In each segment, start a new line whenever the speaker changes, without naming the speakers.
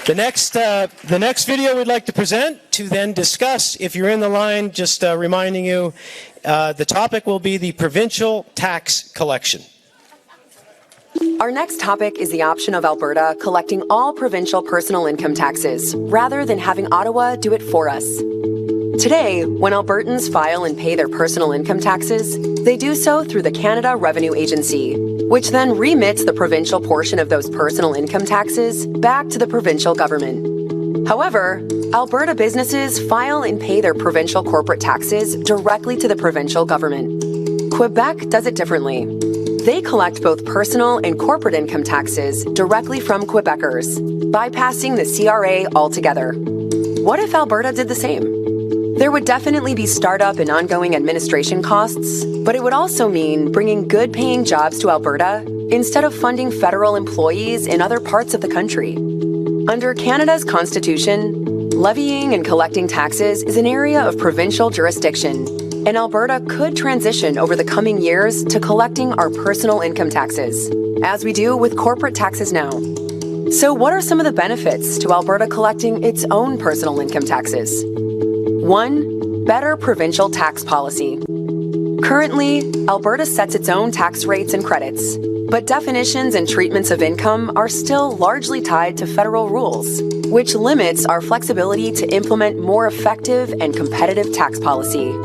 The next video we'd like to present to then discuss, if you're in the line, just reminding you, the topic will be the provincial tax collection.
Our next topic is the option of Alberta collecting all provincial personal income taxes, rather than having Ottawa do it for us. Today, when Albertans file and pay their personal income taxes, they do so through the Canada Revenue Agency, which then remits the provincial portion of those personal income taxes back to the provincial government. However, Alberta businesses file and pay their provincial corporate taxes directly to the provincial government. Quebec does it differently. They collect both personal and corporate income taxes directly from Quebecers, bypassing the CRA altogether. What if Alberta did the same? There would definitely be startup and ongoing administration costs, but it would also mean bringing good-paying jobs to Alberta instead of funding federal employees in other parts of the country. Under Canada's Constitution, levying and collecting taxes is an area of provincial jurisdiction, and Alberta could transition over the coming years to collecting our personal income taxes, as we do with corporate taxes now. So what are some of the benefits to Alberta collecting its own personal income taxes? 1. Better provincial tax policy. Currently, Alberta sets its own tax rates and credits, but definitions and treatments of income are still largely tied to federal rules, which limits our flexibility to implement more effective and competitive tax policy.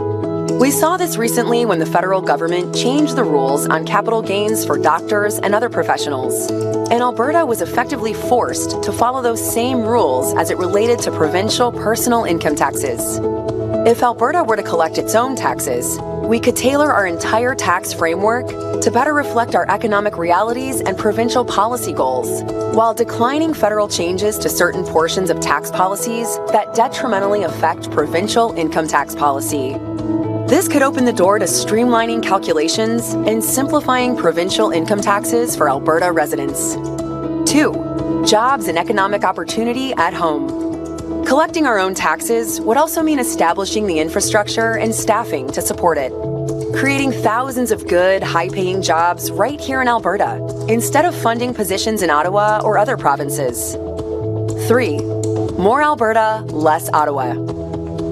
We saw this recently when the federal government changed the rules on capital gains for doctors and other professionals, and Alberta was effectively forced to follow those same rules as it related to provincial personal income taxes. If Alberta were to collect its own taxes, we could tailor our entire tax framework to better reflect our economic realities and provincial policy goals, while declining federal changes to certain portions of tax policies that detrimentally affect provincial income tax policy. This could open the door to streamlining calculations and simplifying provincial income taxes for Alberta residents. 2. Jobs and economic opportunity at home. Collecting our own taxes would also mean establishing the infrastructure and staffing to support it, creating thousands of good, high-paying jobs right here in Alberta, instead of funding positions in Ottawa or other provinces. 3. More Alberta, less Ottawa.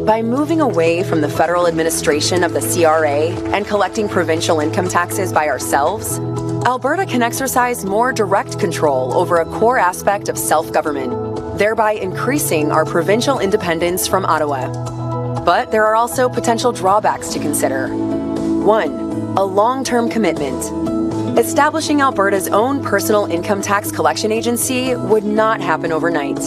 By moving away from the federal administration of the CRA and collecting provincial income taxes by ourselves, Alberta can exercise more direct control over a core aspect of self-government, thereby increasing our provincial independence from Ottawa. But there are also potential drawbacks to consider. 1. A long-term commitment. Establishing Alberta's own personal income tax collection agency would not happen overnight.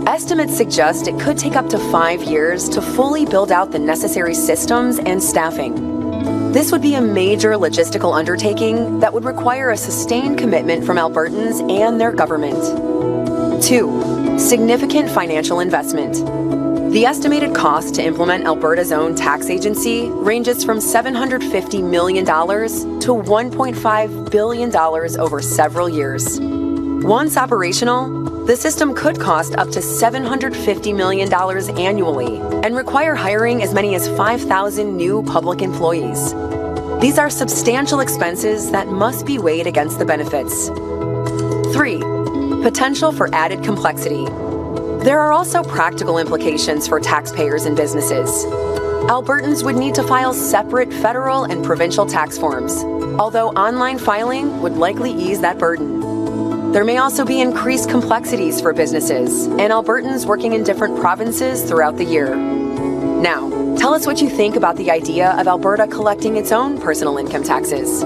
Estimates suggest it could take up to 5 years to fully build out the necessary systems and staffing. This would be a major logistical undertaking that would require a sustained commitment from Albertans and their government. 2. Significant financial investment. The estimated cost to implement Alberta's own tax agency ranges from $750 million to $1.5 billion over several years. Once operational, the system could cost up to $750 million annually and require hiring as many as 5,000 new public employees. These are substantial expenses that must be weighed against the benefits. 3. Potential for added complexity. There are also practical implications for taxpayers and businesses. Albertans would need to file separate federal and provincial tax forms, although online filing would likely ease that burden. There may also be increased complexities for businesses and Albertans working in different provinces throughout the year. Now, tell us what you think about the idea of Alberta collecting its own personal income taxes.